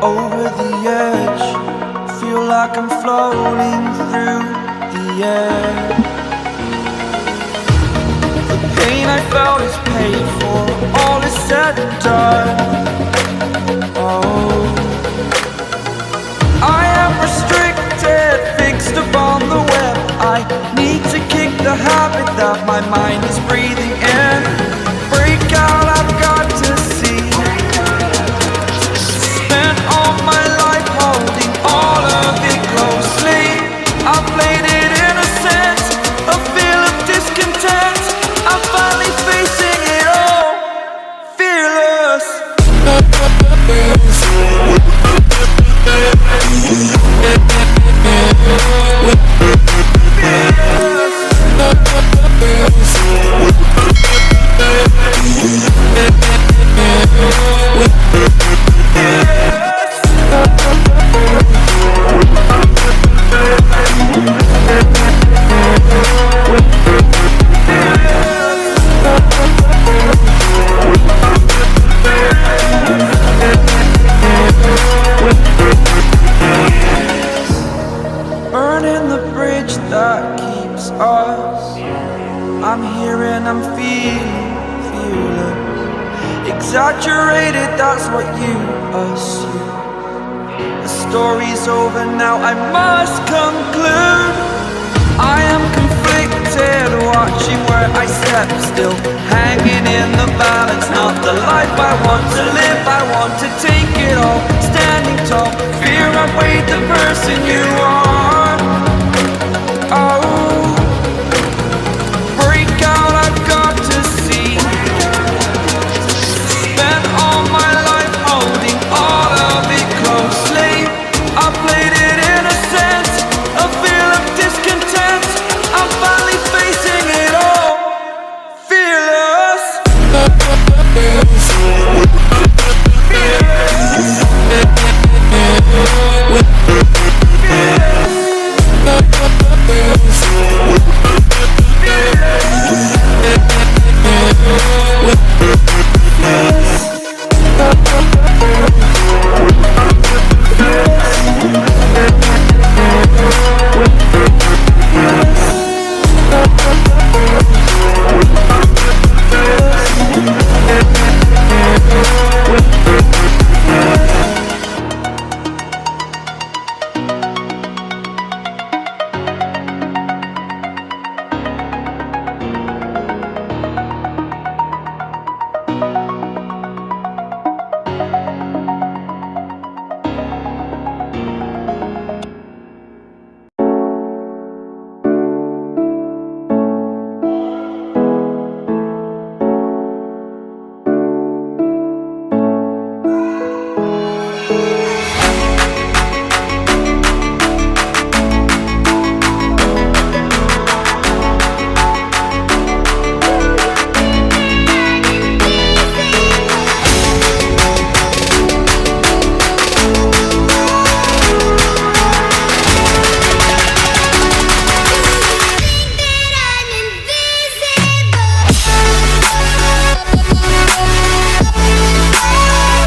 over the edge. Feel like I'm floating through the air. The pain I felt is paid for, all is said and done. Oh, I am restricted, fixed upon the web. I need to kick the habit that my mind is breathing in. Break out, I've got to see. Spent all my life holding all of it closely. I played it innocent, a feel of discontent. I'm finally facing it all, fearless. Burning the bridge that keeps us. I'm here and I'm feeling fearless. Exaggerated, that's what you assume. The story's over now, I must conclude. I am conflicted, watching where I step still, hanging in the balance. Not the life I want to live, I want to take it all. Standing tall, fear I weighed the person you are.